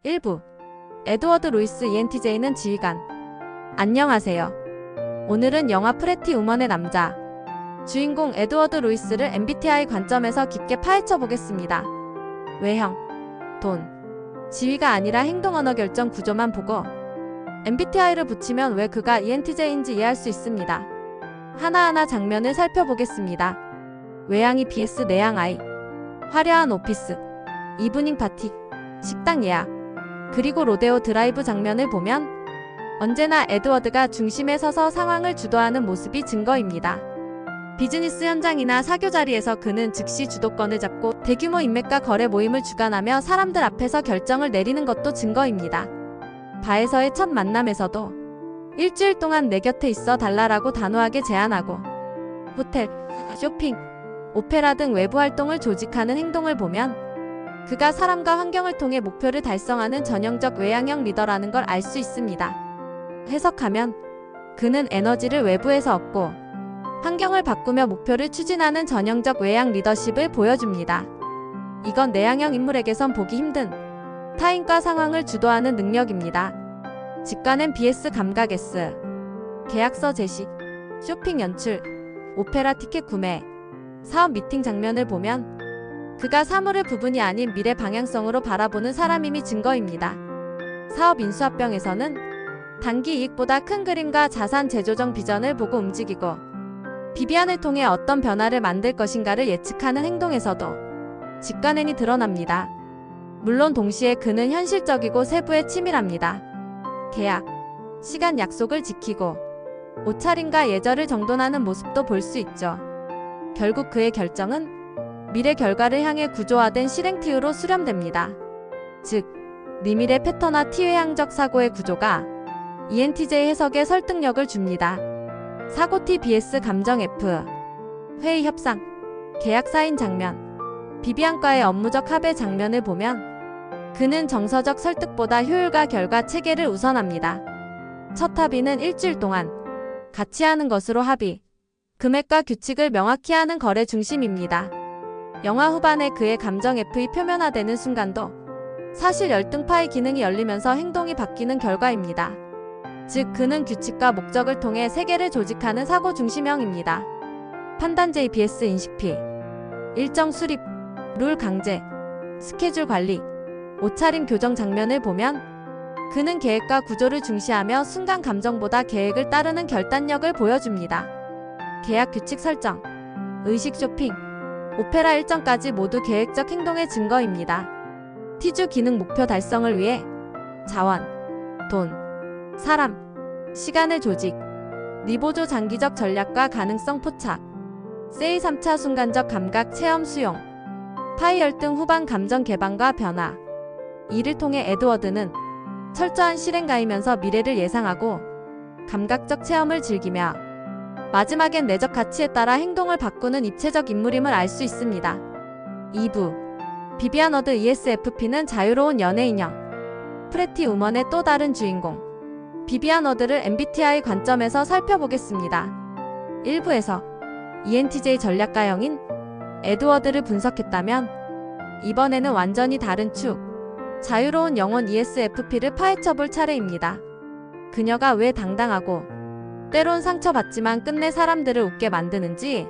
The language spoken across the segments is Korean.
1부 에드워드 루이스 ENTJ는 지휘관. 안녕하세요. 오늘은 영화 프레티 우먼의 남자 주인공 에드워드 루이스를 MBTI 관점에서 깊게 파헤쳐 보겠습니다. 외형, 돈, 지위가 아니라 행동 언어 결정 구조만 보고 MBTI를 붙이면 왜 그가 ENTJ인지 이해할 수 있습니다. 하나하나 장면을 살펴보겠습니다. 외향이 vs 내향 I. 화려한 오피스, 이브닝 파티, 식당 예약, 그리고 로데오 드라이브 장면을 보면 언제나 에드워드가 중심에 서서 상황을 주도하는 모습이 증거입니다. 비즈니스 현장이나 사교 자리에서 그는 즉시 주도권을 잡고 대규모 인맥과 거래 모임을 주관하며 사람들 앞에서 결정을 내리는 것도 증거입니다. 바에서의 첫 만남에서도 일주일 동안 내 곁에 있어 달라라고 단호하게 제안하고 호텔, 쇼핑, 오페라 등 외부 활동을 조직하는 행동을 보면 그가 사람과 환경을 통해 목표를 달성하는 전형적 외향형 리더라는 걸 알 수 있습니다. 해석하면 그는 에너지를 외부에서 얻고 환경을 바꾸며 목표를 추진하는 전형적 외향 리더십을 보여줍니다. 이건 내향형 인물에게선 보기 힘든 타인과 상황을 주도하는 능력입니다. 직관은 BS 감각 S. 계약서 제시, 쇼핑 연출, 오페라 티켓 구매, 사업 미팅 장면을 보면 그가 사물의 부분이 아닌 미래 방향성으로 바라보는 사람임이 증거입니다. 사업 인수합병에서는 단기 이익보다 큰 그림과 자산 재조정 비전을 보고 움직이고 비비안을 통해 어떤 변화를 만들 것인가를 예측하는 행동에서도 직관행이 드러납니다. 물론 동시에 그는 현실적이고 세부에 치밀합니다. 계약, 시간 약속을 지키고 옷차림과 예절을 정돈하는 모습도 볼 수 있죠. 결국 그의 결정은 미래 결과를 향해 구조화된 실행티으로 수렴됩니다. 즉, 리밀의 패턴화 T외향적 사고의 구조가 ENTJ 해석에 설득력을 줍니다. 사고 T BS 감정 F. 회의 협상, 계약 사인 장면, 비비안과의 업무적 합의 장면을 보면 그는 정서적 설득보다 효율과 결과 체계를 우선합니다. 첫 합의는 일주일 동안 같이 하는 것으로 합의, 금액과 규칙을 명확히 하는 거래 중심입니다. 영화 후반에 그의 감정 F이 표면화되는 순간도 사실 열등파의 기능이 열리면서 행동이 바뀌는 결과입니다. 즉, 그는 규칙과 목적을 통해 세계를 조직하는 사고 중심형입니다. 판단 J BS 인식 P. 일정 수립, 룰 강제, 스케줄 관리, 옷차림 교정 장면을 보면 그는 계획과 구조를 중시하며 순간 감정보다 계획을 따르는 결단력을 보여줍니다. 계약 규칙 설정, 의식 쇼핑, 오페라 일정까지 모두 계획적 행동의 증거입니다. T주 기능 목표 달성을 위해 자원, 돈, 사람, 시간을 조직, 리보조 장기적 전략과 가능성 포착, 세이 3차 순간적 감각 체험 수용, 파이 열등 후반 감정 개방과 변화. 이를 통해 에드워드는 철저한 실행가이면서 미래를 예상하고 감각적 체험을 즐기며 마지막엔 내적 가치에 따라 행동을 바꾸는 입체적 인물임을 알 수 있습니다. 2부 비비안 워드 ESFP는 자유로운 연예인형. 프레티 우먼의 또 다른 주인공 비비안 워드를 MBTI 관점에서 살펴보겠습니다. 1부에서 ENTJ 전략가형인 에드워드를 분석했다면 이번에는 완전히 다른 축, 자유로운 영혼 ESFP를 파헤쳐볼 차례입니다. 그녀가 왜 당당하고 때론 상처받지만 끝내 사람들을 웃게 만드는지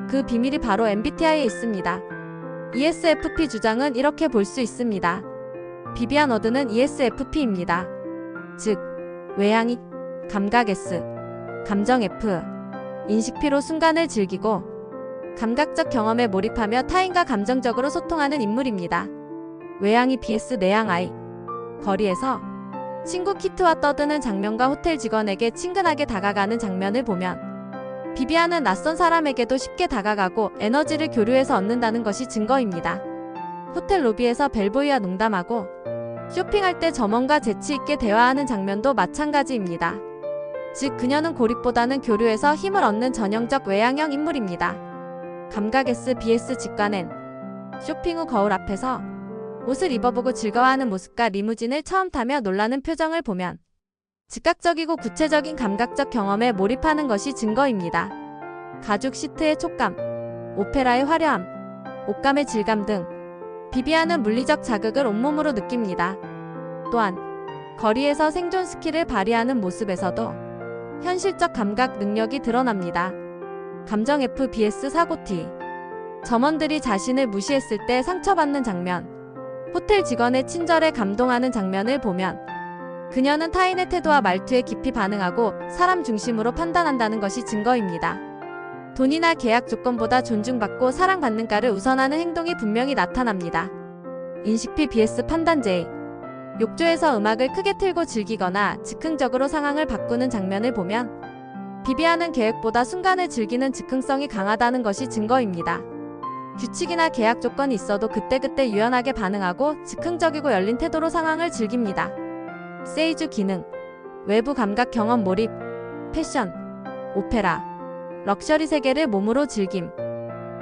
그 비밀이 바로 MBTI에 있습니다. ESFP 주장은 이렇게 볼 수 있습니다. 비비안 워드는 ESFP입니다. 즉, 외향이 감각 S, 감정 F, 인식 P로 순간을 즐기고 감각적 경험에 몰입하며 타인과 감정적으로 소통하는 인물입니다. 외향이 BS 내향 I. 거리에서 친구 키트와 떠드는 장면과 호텔 직원에게 친근하게 다가가는 장면을 보면 비비안은 낯선 사람에게도 쉽게 다가가고 에너지를 교류해서 얻는다는 것이 증거입니다. 호텔 로비에서 벨보이와 농담하고 쇼핑할 때 점원과 재치 있게 대화하는 장면도 마찬가지입니다. 즉, 그녀는 고립보다는 교류해서 힘을 얻는 전형적 외향형 인물입니다. 감각 S BS 직관엔 쇼핑 후 거울 앞에서 옷을 입어보고 즐거워하는 모습과 리무진을 처음 타며 놀라는 표정을 보면 즉각적이고 구체적인 감각적 경험에 몰입하는 것이 증거입니다. 가죽 시트의 촉감, 오페라의 화려함, 옷감의 질감 등 비비안은 물리적 자극을 온몸으로 느낍니다. 또한 거리에서 생존 스킬을 발휘하는 모습에서도 현실적 감각 능력이 드러납니다. 감정 F vs 사고 T. 점원들이 자신을 무시했을 때 상처받는 장면. 호텔 직원의 친절에 감동하는 장면을 보면 그녀는 타인의 태도와 말투에 깊이 반응하고 사람 중심으로 판단한다는 것이 증거입니다. 돈이나 계약 조건보다 존중받고 사랑받는가를 우선하는 행동이 분명히 나타납니다. 인식 P vs 판단 J. 욕조에서 음악을 크게 틀고 즐기거나 즉흥적으로 상황을 바꾸는 장면을 보면 비비안은 계획보다 순간을 즐기는 즉흥성이 강하다는 것이 증거입니다. 규칙이나 계약 조건이 있어도 그때그때 유연하게 반응하고 즉흥적이고 열린 태도로 상황을 즐깁니다. 세이주 기능, 외부 감각 경험 몰입, 패션, 오페라, 럭셔리 세계를 몸으로 즐김.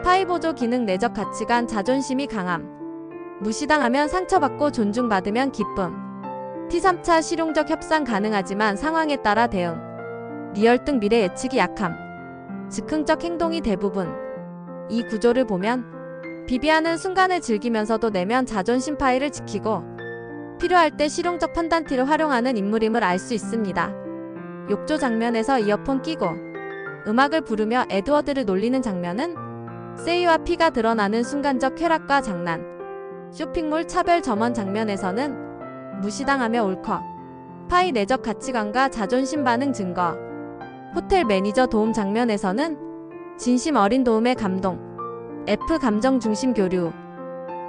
파이보조 기능 내적 가치관 자존심이 강함. 무시당하면 상처받고 존중받으면 기쁨. T3차 실용적 협상 가능하지만 상황에 따라 대응. 리얼등 미래 예측이 약함. 즉흥적 행동이 대부분. 이 구조를 보면 비비안은 순간을 즐기면서도 내면 자존심 파일을 지키고 필요할 때 실용적 판단티를 활용하는 인물임을 알 수 있습니다. 욕조 장면에서 이어폰 끼고 음악을 부르며 에드워드를 놀리는 장면은 세이와 피가 드러나는 순간적 쾌락과 장난. 쇼핑몰 차별 점원 장면에서는 무시당하며 울컥. 파이 내적 가치관과 자존심 반응 증거. 호텔 매니저 도움 장면에서는 진심 어린 도움의 감동. F 감정 중심 교류.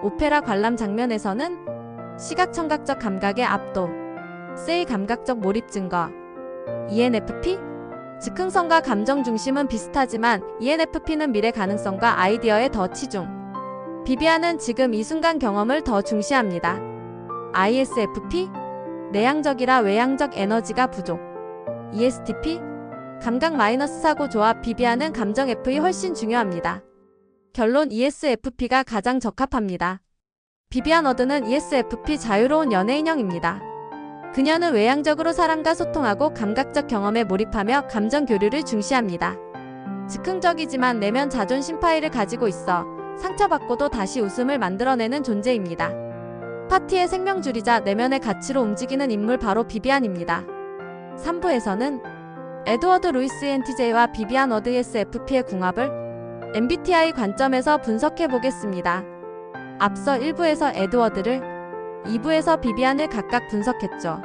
오페라 관람 장면에서는 시각 청각적 감각의 압도. 세이 감각적 몰입 증거. ENFP? 즉흥성과 감정 중심은 비슷하지만 ENFP는 미래 가능성과 아이디어에 더 치중. 비비안은 지금 이 순간 경험을 더 중시합니다. ISFP? 내향적이라 외향적 에너지가 부족. ESTP? 감각 마이너스 사고 조합. 비비안은 감정 F이 훨씬 중요합니다. 결론 ESFP가 가장 적합합니다. 비비안 워드는 ESFP 자유로운 연예인형입니다. 그녀는 외향적으로 사람과 소통하고 감각적 경험에 몰입하며 감정 교류를 중시합니다. 즉흥적이지만 내면 자존심 파일을 가지고 있어 상처받고도 다시 웃음을 만들어내는 존재입니다. 파티의 생명줄이자 내면의 가치로 움직이는 인물 바로 비비안입니다. 3부에서는 에드워드 루이스 ENTJ와 비비안 워드 ESFP의 궁합을 MBTI 관점에서 분석해 보겠습니다. 앞서 1부에서 에드워드를, 2부에서 비비안을 각각 분석했죠.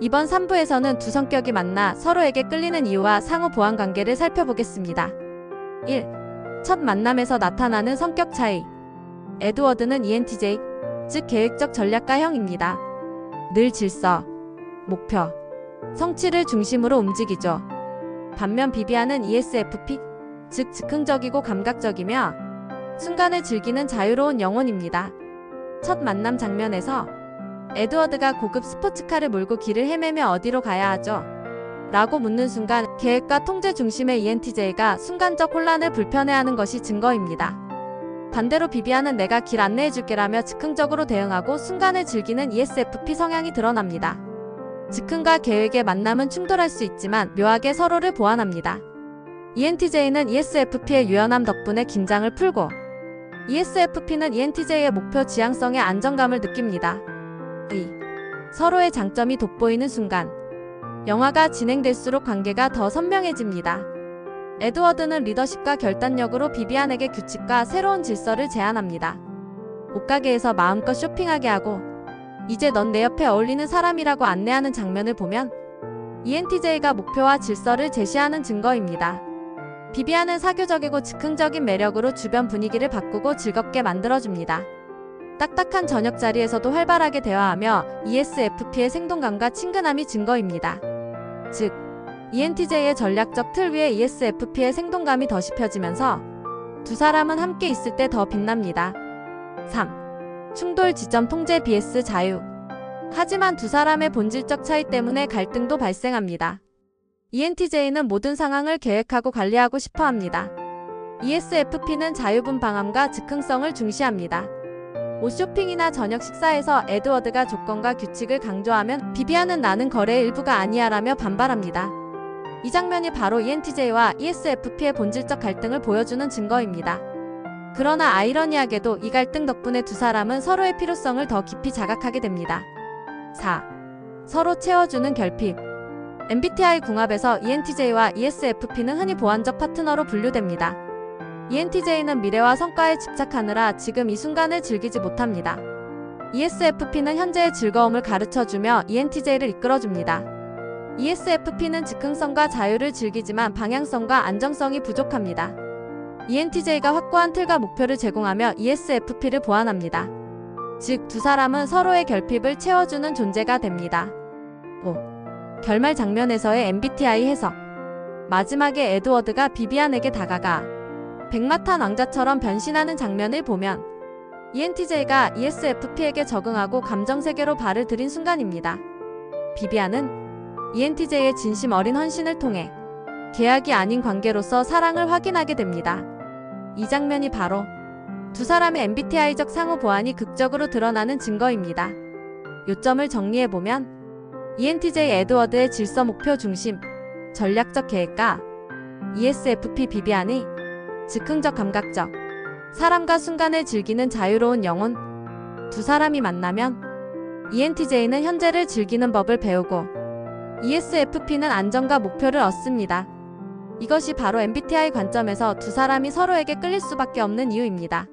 이번 3부에서는 두 성격이 만나 서로에게 끌리는 이유와 상호 보완 관계를 살펴보겠습니다. 1. 첫 만남에서 나타나는 성격 차이. 에드워드는 ENTJ, 즉 계획적 전략가형입니다. 늘 질서, 목표, 성취를 중심으로 움직이죠. 반면 비비안은 ESFP, 즉 즉흥적이고 감각적이며 순간을 즐기는 자유로운 영혼입니다. 첫 만남 장면에서 에드워드가 고급 스포츠카를 몰고 길을 헤매며 어디로 가야 하죠? 라고 묻는 순간 계획과 통제 중심의 ENTJ가 순간적 혼란을 불편해하는 것이 증거입니다. 반대로 비비안은 내가 길 안내해줄게라며 즉흥적으로 대응하고 순간을 즐기는 ESFP 성향이 드러납니다. 즉흥과 계획의 만남은 충돌할 수 있지만 묘하게 서로를 보완합니다. ENTJ는 ESFP의 유연함 덕분에 긴장을 풀고 ESFP는 ENTJ의 목표 지향성에 안정감을 느낍니다. 서로의 장점이 돋보이는 순간 영화가 진행될수록 관계가 더 선명해집니다. 에드워드는 리더십과 결단력으로 비비안에게 규칙과 새로운 질서를 제안합니다. 옷가게에서 마음껏 쇼핑하게 하고 이제 넌 내 옆에 어울리는 사람이라고 안내하는 장면을 보면 ENTJ가 목표와 질서를 제시하는 증거입니다. 비비안은 사교적이고 즉흥적인 매력으로 주변 분위기를 바꾸고 즐겁게 만들어줍니다. 딱딱한 저녁 자리에서도 활발하게 대화하며 ESFP의 생동감과 친근함이 증거입니다. 즉, ENTJ의 전략적 틀 위에 ESFP의 생동감이 더 씹혀지면서 두 사람은 함께 있을 때 더 빛납니다. 3. 충돌 지점 통제 vs 자유. 하지만 두 사람의 본질적 차이 때문에 갈등도 발생합니다. ENTJ는 모든 상황을 계획하고 관리하고 싶어 합니다. ESFP는 자유분방함과 즉흥성을 중시합니다. 옷 쇼핑이나 저녁 식사에서 에드워드가 조건과 규칙을 강조하면 비비안은 나는 거래의 일부가 아니야라며 반발합니다. 이 장면이 바로 ENTJ와 ESFP의 본질적 갈등을 보여주는 증거입니다. 그러나 아이러니하게도 이 갈등 덕분에 두 사람은 서로의 필요성을 더 깊이 자각하게 됩니다. 4. 서로 채워주는 결핍. MBTI 궁합에서 ENTJ와 ESFP는 흔히 보완적 파트너로 분류됩니다. ENTJ는 미래와 성과에 집착하느라 지금 이 순간을 즐기지 못합니다. ESFP는 현재의 즐거움을 가르쳐주며 ENTJ를 이끌어줍니다. ESFP는 즉흥성과 자유를 즐기지만 방향성과 안정성이 부족합니다. ENTJ가 확고한 틀과 목표를 제공하며 ESFP를 보완합니다. 즉, 두 사람은 서로의 결핍을 채워주는 존재가 됩니다. 5. 결말 장면에서의 MBTI 해석. 마지막에 에드워드가 비비안에게 다가가 백마탄 왕자처럼 변신하는 장면을 보면 ENTJ가 ESFP에게 적응하고 감정세계로 발을 들인 순간입니다. 비비안은 ENTJ의 진심 어린 헌신을 통해 계약이 아닌 관계로서 사랑을 확인하게 됩니다. 이 장면이 바로 두 사람의 MBTI적 상호 보완이 극적으로 드러나는 증거입니다. 요점을 정리해보면 ENTJ 에드워드의 질서 목표 중심, 전략적 계획가, ESFP 비비안의 즉흥적 감각적, 사람과 순간을 즐기는 자유로운 영혼. 두 사람이 만나면 ENTJ는 현재를 즐기는 법을 배우고 ESFP는 안정과 목표를 얻습니다. 이것이 바로 MBTI 관점에서 두 사람이 서로에게 끌릴 수밖에 없는 이유입니다.